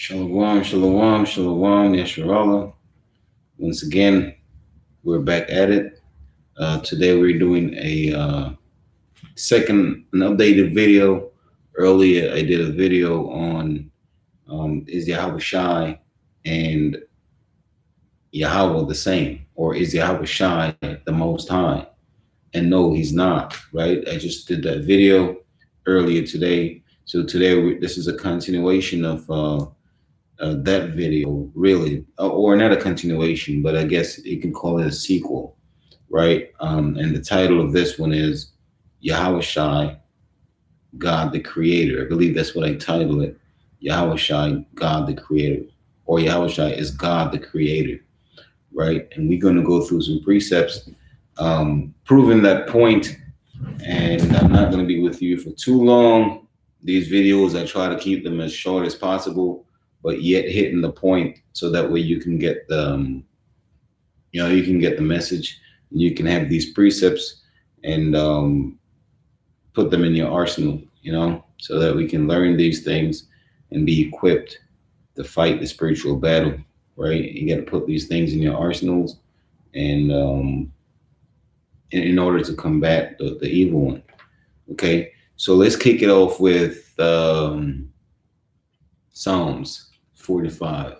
Shalom, shalom, shalom, Yasharala. Once again, we're back at it. Today we're doing a an updated video. Earlier, I did a video on is YAHAWASHI and Yahweh the same, or is YAHAWASHI the Most High? And no, he's not. Right? I just did that video earlier today. So today, this is a continuation of that video, really, or not a continuation, but I guess you can call it a sequel, right? And the title of this one is YAHAWASHI, God the Creator. I believe that's what I titled it. YAHAWASHI, God the Creator, or YAHAWASHI is God the Creator, right? And we're going to go through some precepts proving that point. And I'm not going to be with you for too long. These videos, I try to keep them as short as possible, but yet hitting the point, so that way you can get the, you can get the message. And you can have these precepts and put them in your arsenal, so that we can learn these things and be equipped to fight the spiritual battle, right? You got to put these things in your arsenals, and in order to combat the evil one. Okay, so let's kick it off with Psalms 45.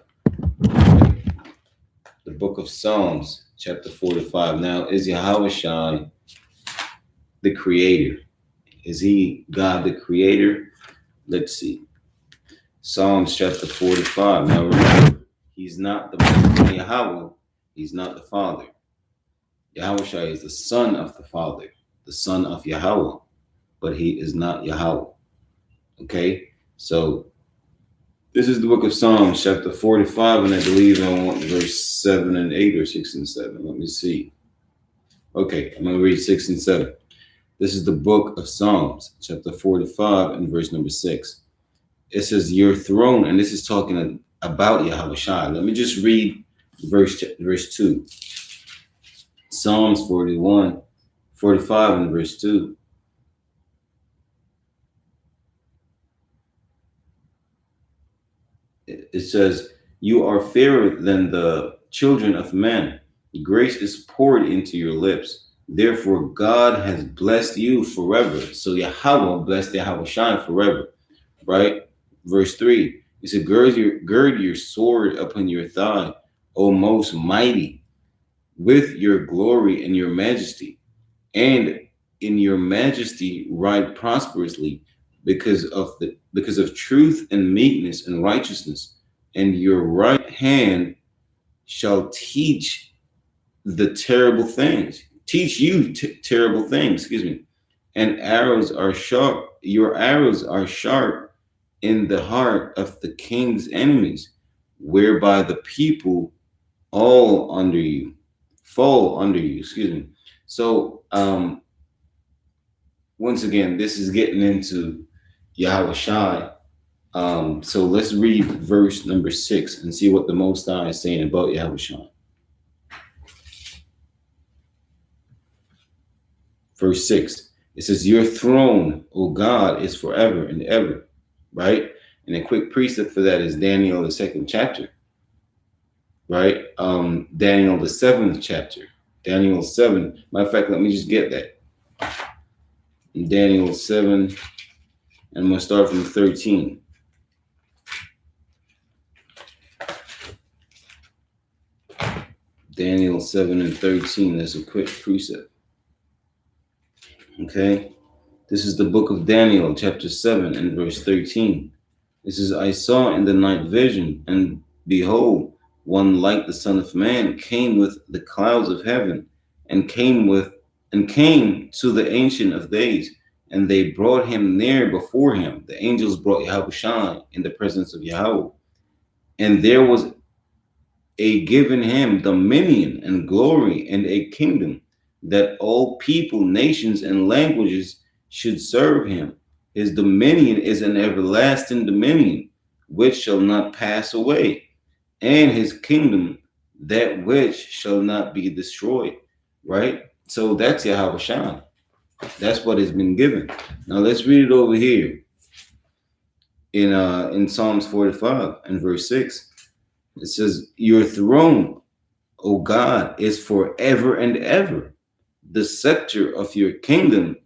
The book of Psalms, chapter 45. Now, is YAHAWASHI the Creator? Is he God the Creator? Let's see. Psalms chapter 45. Now, remember, he's not the Yahweh. He's not the Father. YAHAWASHI is the Son of the Father, the Son of Yahweh, but he is not Yahweh. Okay, so this is the book of Psalms, chapter 45, and I believe I want verse 7 and 8 or 6 and 7. Let me see. Okay, I'm going to read 6 and 7. This is the book of Psalms, chapter 45, and verse number 6. It says, your throne, and this is talking about YAHAWASHI. Let me just read verse 2. Psalms 45, and verse 2. It says, you are fairer than the children of men. Grace is poured into your lips. Therefore, God has blessed you forever. So Yahweh blessed YAHAWASHI forever, right? Verse 3, it said, gird your sword upon your thigh, O most mighty, with your glory and your majesty. And in your majesty ride prosperously, because of truth and meekness and righteousness, and your right hand shall teach you terrible things, and arrows are sharp, your arrows are sharp in the heart of the king's enemies, whereby the people fall under you. So once again, this is getting into YAHAWASHI. So let's read verse number 6 and see what the Most High is saying about YAHAWASHI. Verse 6, it says, your throne, O God, is forever and ever, right? And a quick precept for that is Daniel, the 2nd chapter, right? Daniel, the 7th chapter, Daniel 7. Matter of fact, let me just get that. Daniel 7, and I'm going to start from 13. Daniel 7 and 13. That's a quick precept. Okay. This is the book of Daniel, chapter 7 and verse 13. This is, I saw in the night vision, and behold, one like the Son of Man came with the clouds of heaven, and came to the Ancient of Days, and they brought him near before him. The angels brought YAHAWASHI in the presence of Yahweh, and there was given him dominion and glory and a kingdom, that all people, nations, and languages should serve him. His dominion is an everlasting dominion, which shall not pass away, and his kingdom that which shall not be destroyed. Right? So that's YAHAWASHI. That's what has been given. Now let's read it over here. in Psalms 45 and verse 6. It says, "Your throne, O God, is forever and ever. The scepter of your kingdom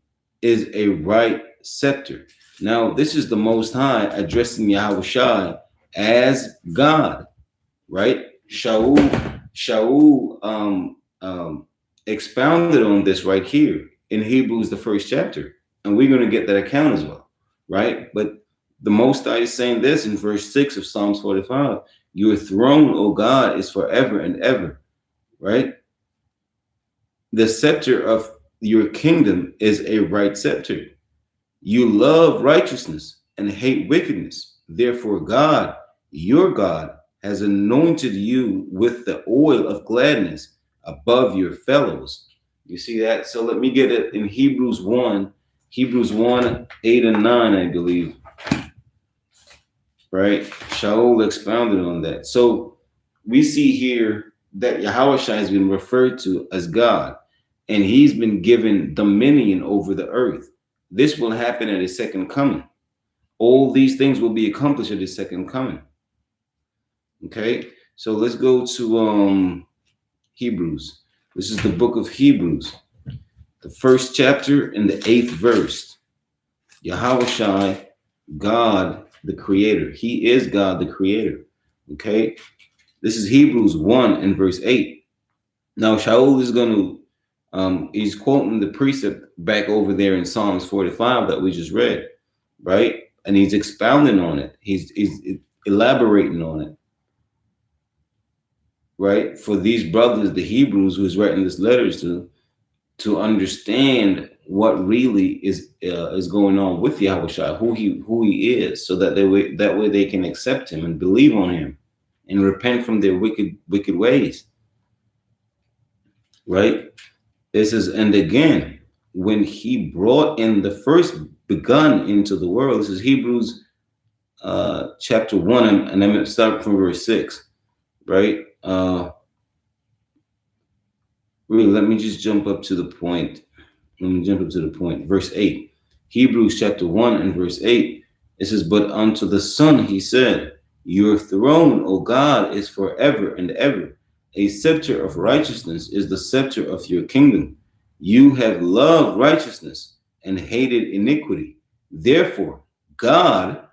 is a right scepter." Now, this is the Most High addressing Yahawashi as God, right? Shaul expounded on this right here in Hebrews, the first chapter, and we're going to get that account as well, right? But the Most High is saying this in verse 6 of Psalms 45: "Your throne, O God, is forever and ever," right? The scepter of your kingdom is a right scepter. You love righteousness and hate wickedness. Therefore, God, your God, has anointed you with the oil of gladness above your fellows. You see that? So let me get it in Hebrews 1, Hebrews 1, 8 and 9, I believe. Right? Shaul expounded on that. So we see here that Yahawashi has been referred to as God, and he's been given dominion over the earth. This will happen at his second coming. All these things will be accomplished at his second coming. Okay, so let's go to Hebrews. This is the book of Hebrews, the first chapter and the 8th verse. Yahawashi, God the Creator. He is God the Creator. Okay, this is Hebrews 1 and verse 8. Now Shaul is going to he's quoting the precept back over there in Psalms 45 that we just read, right? And he's expounding on it. He's elaborating on it, right? For these brothers, the Hebrews, who's writing these letters to understand what really is going on with Yahawashi, who he is, so that that way they can accept him and believe on him and repent from their wicked ways, right? This is, and again, when he brought in the first begun into the world. This is Hebrews chapter 1, and I'm going to start from verse 6, right? Really, let me just jump up to the point. Let me jump up to the point. Verse 8, Hebrews chapter 1 and verse 8, it says, "But unto the Son he said, Your throne, O God, is forever and ever. A scepter of righteousness is the scepter of your kingdom. You have loved righteousness and hated iniquity. Therefore, God,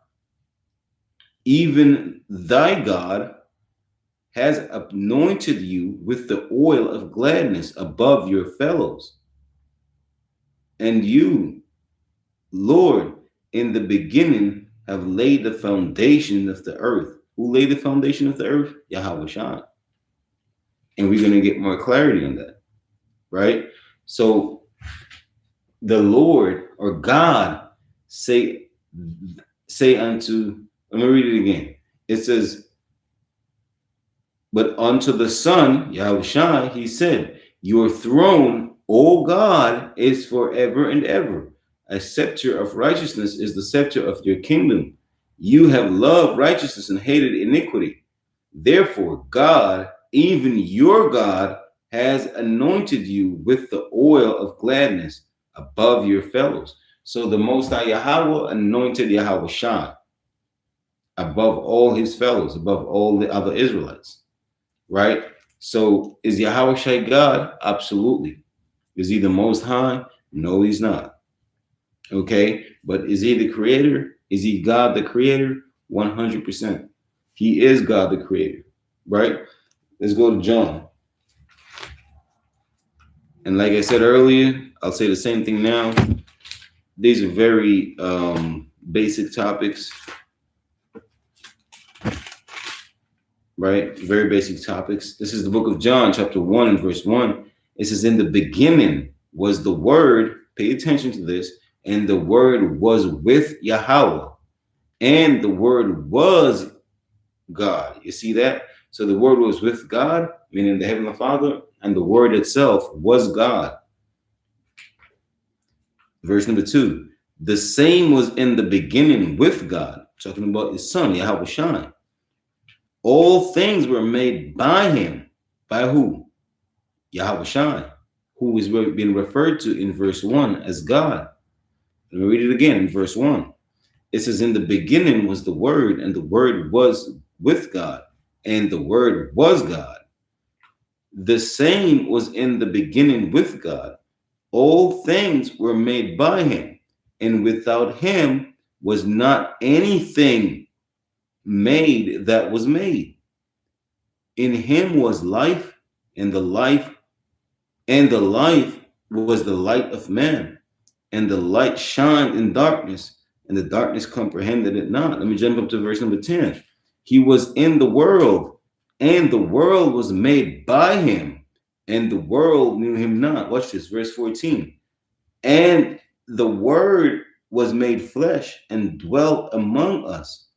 even thy God, has anointed you with the oil of gladness above your fellows. And you, Lord, in the beginning have laid the foundation of the earth." Who laid the foundation of the earth? Yahawashi. And we're going to get more clarity on that, right? So the Lord or God say unto, let me read it again. It says, "But unto the Son, Yahawashi, he said, Your throne, O God, is forever and ever. A scepter of righteousness is the scepter of your kingdom. You have loved righteousness and hated iniquity. Therefore, God, even your God, has anointed you with the oil of gladness above your fellows." So the Most High Yahweh anointed Yahawashi above all his fellows, above all the other Israelites, right? So is Yahawashi God? Absolutely. Is he the Most High? No, he's not. Okay, but is he the Creator? Is he God the Creator? 100%. He is God the Creator, right? Let's go to John. And like I said earlier, I'll say the same thing now. These are very basic topics, right? Very basic topics. This is the book of John, chapter 1 and verse 1. It says, "In the beginning was the Word," pay attention to this, "and the Word was with Yahweh, and the Word was God." You see that? So the Word was with God, meaning the Heavenly Father, and the Word itself was God. Verse number 2, "The same was in the beginning with God," talking about his Son, Yahawashi. "All things were made by him." By who? Yahawashi, who is being referred to in verse 1 as God. Let me read it again in verse 1. It says, in the beginning was the Word, and the Word was with God, and the Word was God. The same was in the beginning with God. All things were made by him, and without him was not anything made that was made. In him was life, and the life was the light of man. And the light shined in darkness, and the darkness comprehended it not. Let me jump up to verse number 10. He was in the world, and the world was made by him, and the world knew him not. Watch this, verse 14. And the word was made flesh and dwelt among us,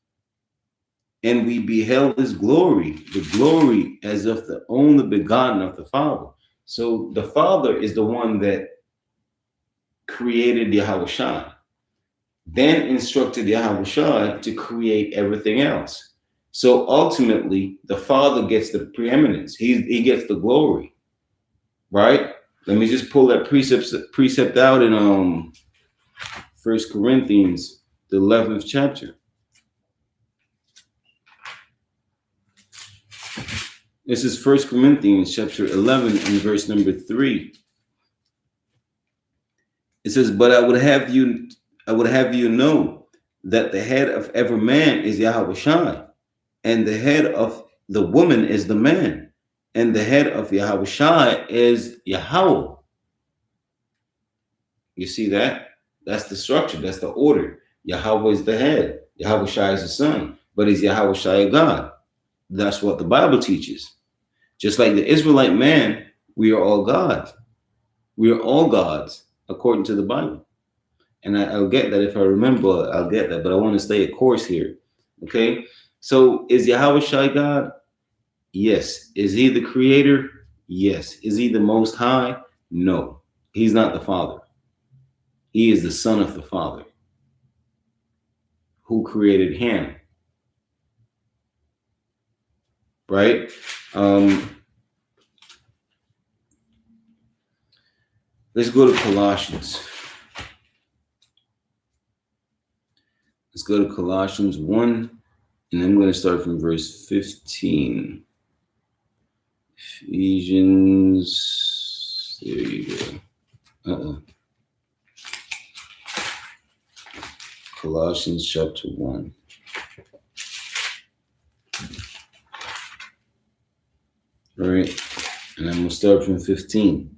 and we beheld his glory, the glory as of the only begotten of the Father. So the Father is the one that created YAHAWASHI, then instructed YAHAWASHI to create everything else. So ultimately, the Father gets the preeminence. He gets the glory, right? Let me just pull that precept out in 1 Corinthians, the 11th chapter. This is 1 Corinthians chapter 11 and verse number 3. It says, but I would have you know that the head of every man is YAHAWASHI, and the head of the woman is the man, and the head of YAHAWASHI is Yahweh. You see that? That's the structure. That's the order. Yahweh is the head. YAHAWASHI is the son. But is YAHAWASHI a God? That's what the Bible teaches. Just like the Israelite man, we are all gods. We are all gods according to the Bible. And I'll get that if I remember, I'll get that. But I want to stay a course here. Okay? So is YAHAWASHI God? Yes. Is he the creator? Yes. Is he the most high? No. He's not the Father. He is the Son of the Father who created him. Right? Let's go to Colossians. Let's go to Colossians 1, and I'm going to start from verse 15. Ephesians, there you go. Colossians chapter 1. All right, and I'm going to start from 15.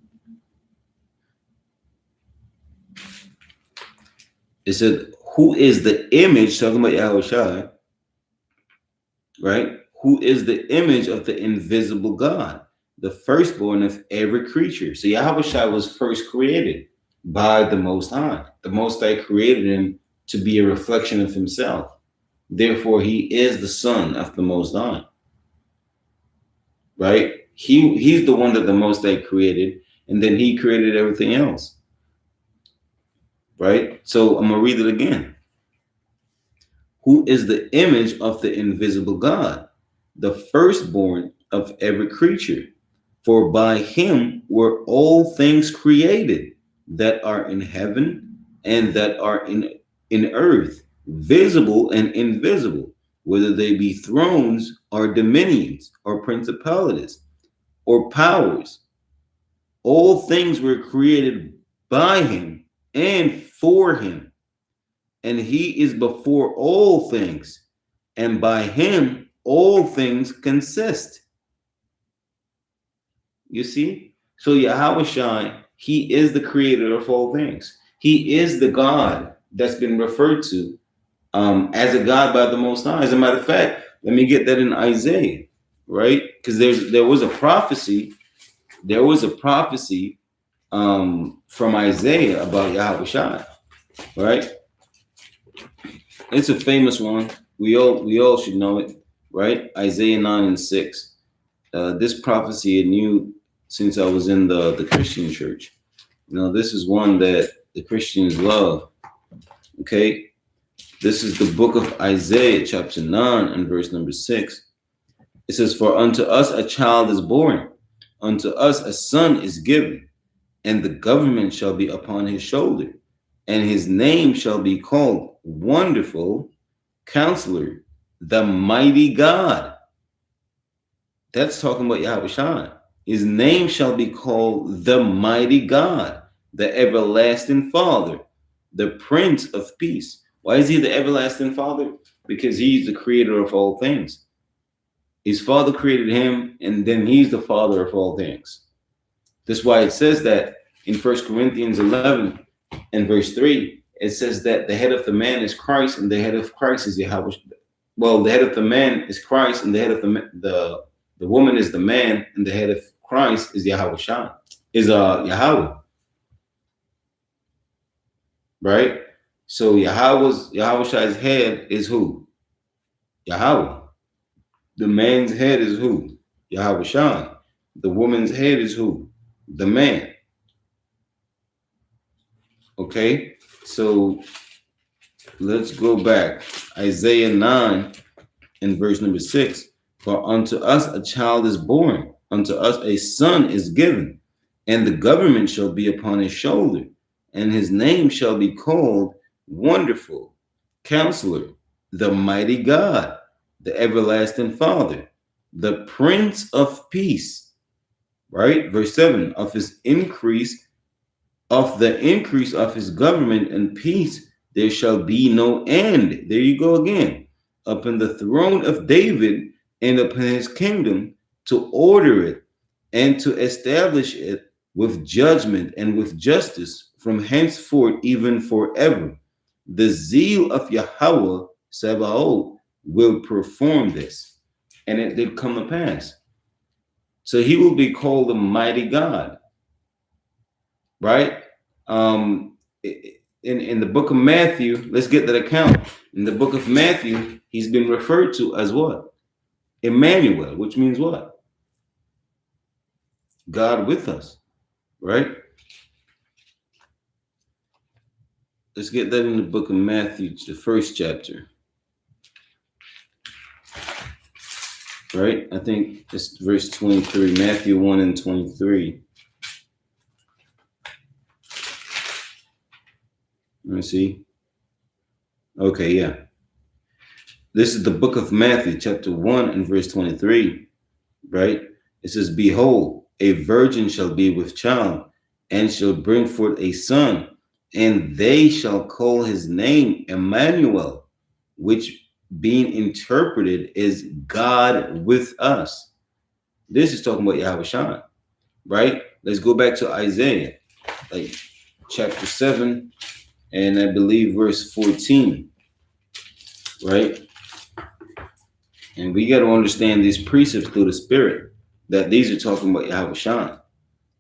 It said, who is the image, talking about YAHAWASHI, right? Who is the image of the invisible God, the firstborn of every creature. So YAHAWASHI was first created by the Most High. The Most High created him to be a reflection of himself. Therefore, he is the Son of the Most High. Right? He's the one that the Most High created, and then he created everything else. Right? So I'm going to read it again. Who is the image of the invisible God, the firstborn of every creature? For by him were all things created that are in heaven and that are in earth, visible and invisible, whether they be thrones or dominions or principalities or powers. All things were created by him and for him. And he is before all things, and by him all things consist. You see? So YAHAWASHI, he is the creator of all things. He is the God that's been referred to as a God by the Most High. As a matter of fact, let me get that in Isaiah, right? Because there was a prophecy. There was a prophecy from Isaiah about YAHAWASHI, right? It's a famous one. We all should know it, right? Isaiah 9 and 6. This prophecy I knew since I was in the Christian church. You know, this is one that the Christians love. Okay. This is the book of Isaiah, chapter 9 and verse number 6. It says, for unto us a child is born, unto us a son is given, and the government shall be upon his shoulder, and his name shall be called Wonderful Counselor, the Mighty God. That's talking about Yahawashi. His name shall be called the Mighty God, the Everlasting Father, the Prince of Peace. Why is he the Everlasting Father? Because he's the creator of all things. His Father created him, and then he's the Father of all things. That's why it says that in 1 Corinthians 11 and verse 3, it says that the head of the man is Christ, and the head of Christ is Yahweh. Well, the head of the man is Christ, and the head of the woman is the man, and the head of Christ is Yahawashi, is Yahweh. Right? So Yahawashi's head is who? Yahweh. The man's head is who? Yahawashi. The woman's head is who? The man. Okay, so let's go back. Isaiah 9 and verse number 6. For unto us a child is born, unto us a son is given, and the government shall be upon his shoulder, and his name shall be called Wonderful, Counselor, the Mighty God, the Everlasting Father, the Prince of Peace. Right? Verse 7, of the increase of his government and peace there shall be no end. There you go again. Upon the throne of David and upon his kingdom, to order it and to establish it with judgment and with justice from henceforth even forever. The zeal of Yahweh Sabaoth will perform this. And it did come to pass. So he will be called the Mighty God. Right? In the book of Matthew, let's get that account. In the book of Matthew, he's been referred to as what? Emmanuel, which means what? God with us, right? Let's get that in the book of Matthew, the first chapter. Right? I think it's verse 23, Matthew 1 and 23. Let me see. Okay, yeah. This is the book of Matthew, chapter 1 and verse 23, right? It says, behold, a virgin shall be with child and shall bring forth a son, and they shall call his name Emmanuel, which being interpreted is God with us. This is talking about Yahawashi, right? Let's go back to Isaiah, like chapter 7, and I believe verse 14, right? And we got to understand these precepts through the Spirit, that these are talking about Yahawashi,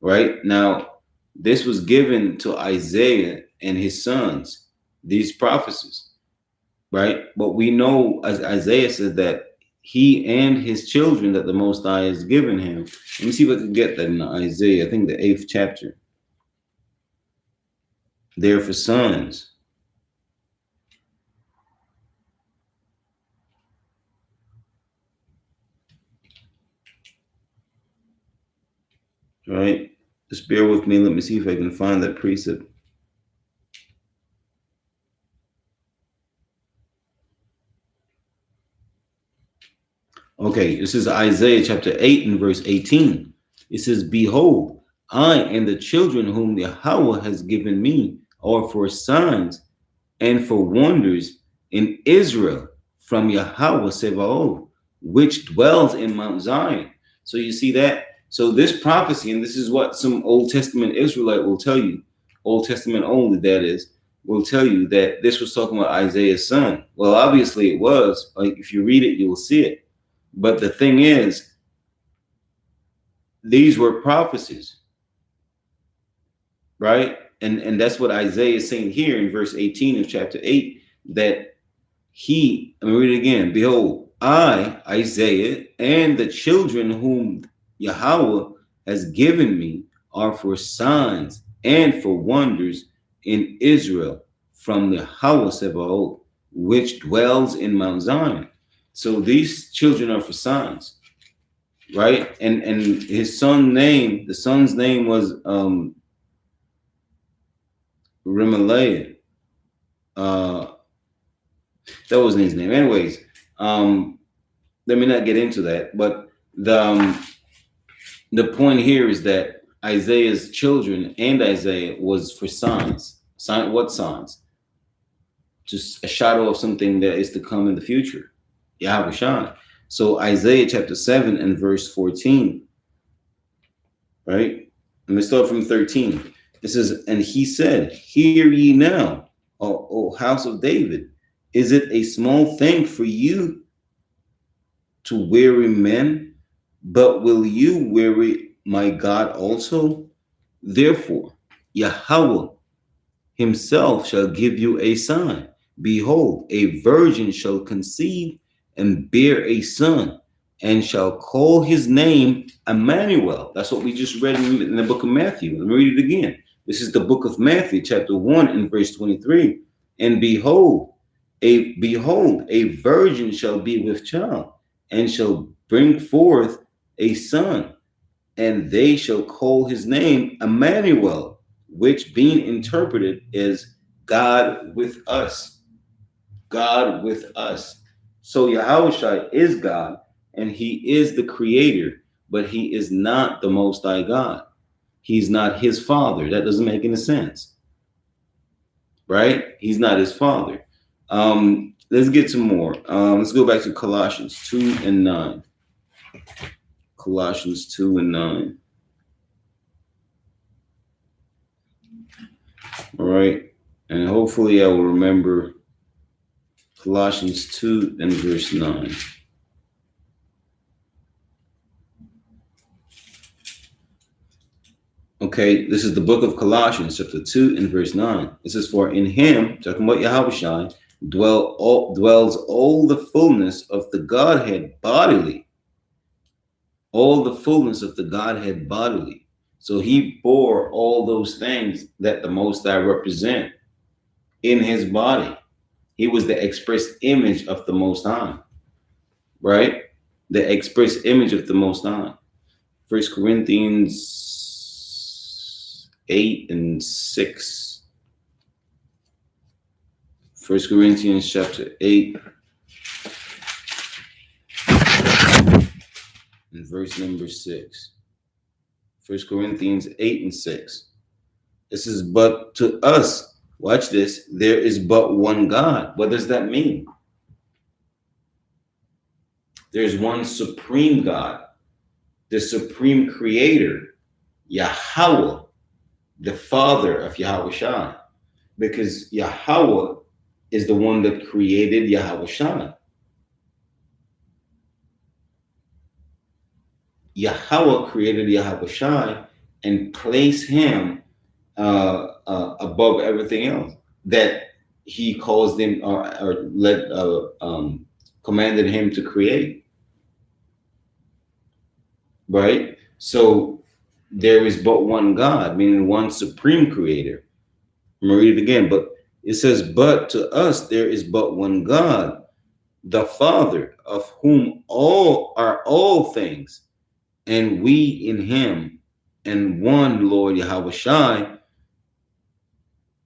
right? Now, this was given to Isaiah and his sons, these prophecies, right? But we know, as Isaiah said, that he and his children that the Most High has given him. Let me see if I can get that in Isaiah, I think the 8th chapter. They're for sons. Right? Just bear with me. Let me see if I can find that precept. Okay, this is Isaiah chapter 8 and verse 18. It says, behold, I and the children whom Yahweh has given me are for signs and for wonders in Israel from Yahweh Sebaoth, which dwells in Mount Zion. So you see that? So this prophecy, and this is what some Old Testament Israelite will tell you, Old Testament only, that is, will tell you that this was talking about Isaiah's son. Well, obviously it was. Like, if you read it, you will see it. But the thing is, these were prophecies, right? And that's what Isaiah is saying here in verse 18 of chapter 8, that let me read it again. Behold, I, Isaiah, and the children whom Yahweh has given me are for signs and for wonders in Israel from the Yahweh Sebaoth, which dwells in Mount Zion. So these children are for signs, right? And his son's name, the son's name was Remaliah. That wasn't his name. Anyways, let me not get into that. But the point here is that Isaiah's children and Isaiah was for signs. What signs? Just a shadow of something that is to come in the future. YAHAWASHI. So Isaiah chapter 7 and verse 14. Right? Let me start from 13. It says, and he said, hear ye now, O house of David. Is it a small thing for you to weary men? But will you weary my God also? Therefore, Yahweh himself shall give you a sign. Behold, a virgin shall conceive and bear a son, and shall call his name Emmanuel. That's what we just read in the book of Matthew. Let me read it again. This is the book of Matthew, chapter 1 and verse 23. And behold, a virgin shall be with child, and shall bring forth a son, and they shall call his name Emmanuel, which being interpreted is God with us. God with us. So YAHAWASHI is God, and he is the creator, but he is not the Most High God. He's not his father. That doesn't make any sense. Right? He's not his father. Let's get some more. Let's go back to Colossians 2 and 9. Colossians 2 and 9. All right. And hopefully I will remember Colossians 2 and verse 9. Okay, this is the book of Colossians, chapter 2 and verse 9. It says, for in him, talking about YAHAWASHI, dwells all the fullness of the Godhead bodily. All the fullness of the Godhead bodily. So he bore all those things that the Most High represent in his body. He was the express image of the Most High, right? The express image of the Most High. 1 Corinthians 8 and 6. 1 Corinthians chapter 8 and verse number 6. 1 Corinthians 8 and 6. This is, but to us, watch this, there is but one God. What does that mean? There's one supreme God, the supreme creator, Yahweh, the father of YAHAWASHI, because Yahweh is the one that created YAHAWASHI. Yahweh created YAHAWASHI and placed him above everything else that he caused them commanded him to create. Right? So there is but one God, meaning one supreme creator. I'm going to read it again, but it says, but to us there is but one God, the Father, of whom all are all things, and we in him, and one Lord YAHAWASHI,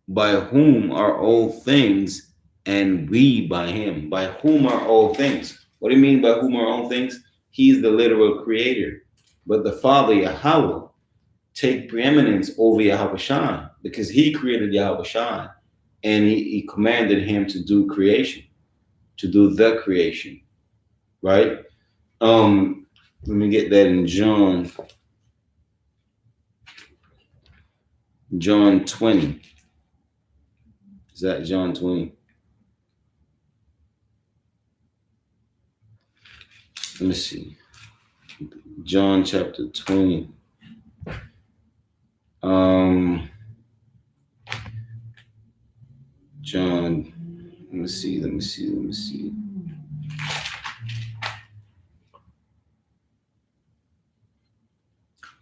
by whom are all things, and we by him. By whom are all things? What do you mean by whom are all things? He's the literal creator. But the Father, Yahweh, take preeminence over YAHAWASHI because he created YAHAWASHI, and he commanded him to do creation, to do the creation, right? Let me get that in John 20. Is that John 20? Let me see. John chapter 20. John, let me see.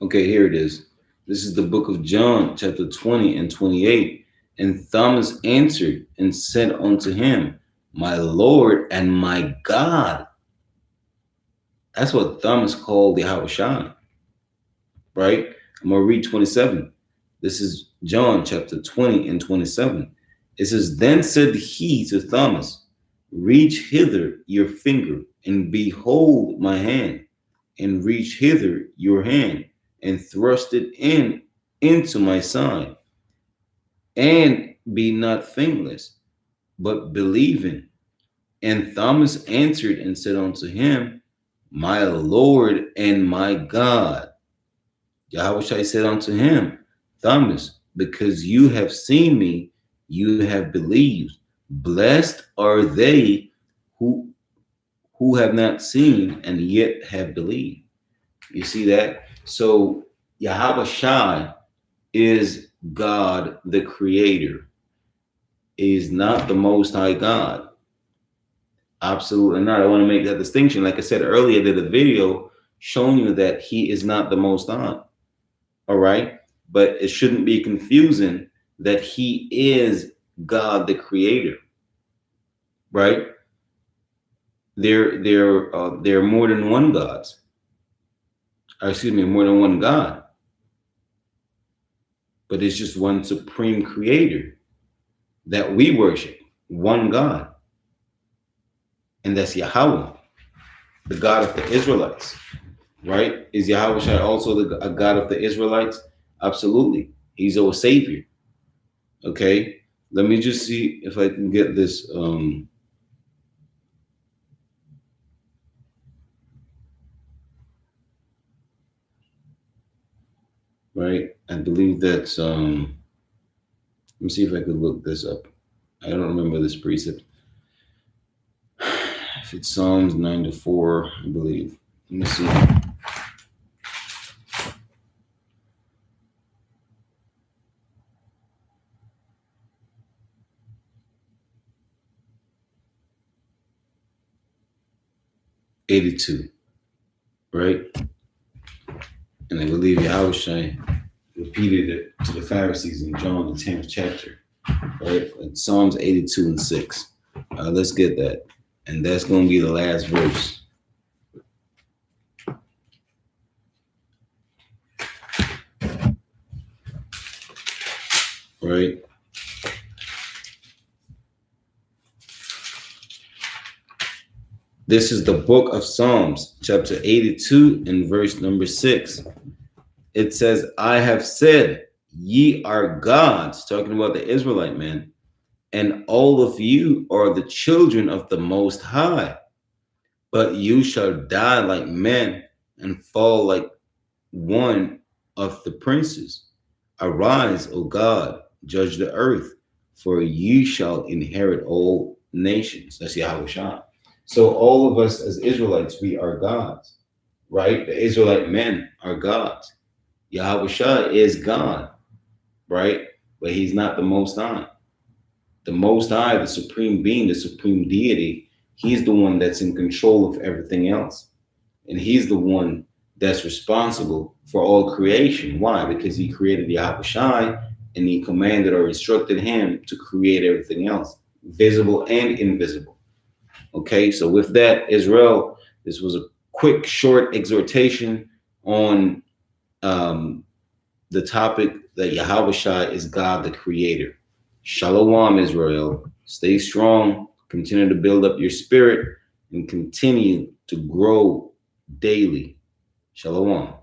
Okay, here it is. This is the book of John, chapter 20 and 28. And Thomas answered and said unto him, my Lord and my God. That's what Thomas called YAHAWASHI, right? I'm going to read 27. This is John chapter 20 and 27. It says, then said he to Thomas, Reach hither your finger, and behold my hand, and reach hither your hand, and thrust it in into my side, and be not thingless, but believing. And Thomas answered and said unto him, My Lord and my God. Yahawashi said unto him, Thomas, because you have seen me, you have believed. Blessed are they who have not seen and yet have believed. You see that? So Yahawashi is God the Creator. He is not the Most High God. Absolutely not. I want to make that distinction. Like I said earlier, I did a video showing you that he is not the Most High. All right. But it shouldn't be confusing that he is God the Creator. Right? There are more than one gods. Or excuse me, more than one God. But it's just one supreme creator that we worship. One God. And that's Yahweh, the God of the Israelites. Right? Is Yahweh also a God of the Israelites? Absolutely. He's our Savior. Okay. Let me just see if I can get this. Right. I believe that's let me see if I could look this up. I don't remember this precept. If it's Psalms 9-4, I believe. Let me see. '82, right? And I believe Yahushua repeated it to the Pharisees in John the 10th chapter, right? In Psalms 82:6. Let's get that. And that's going to be the last verse. Right? This is the book of Psalms, chapter 82 and verse number 6. It says, I have said, ye are gods, talking about the Israelite man, and all of you are the children of the Most High. But you shall die like men and fall like one of the princes. Arise, O God, judge the earth, for you shall inherit all nations. That's Yahushua. So all of us as Israelites, we are gods, right? The Israelite men are gods. Yahushua is God, right? But he's not the Most High. The Most High, the supreme being, the supreme deity, he's the one that's in control of everything else. And he's the one that's responsible for all creation. Why? Because he created Yahawashi and he commanded or instructed him to create everything else, visible and invisible. Okay, so with that, Israel, this was a quick, short exhortation on the topic that Yahawashi is God the Creator. Shalom, Israel. Stay strong. Continue to build up your spirit and continue to grow daily. Shalom.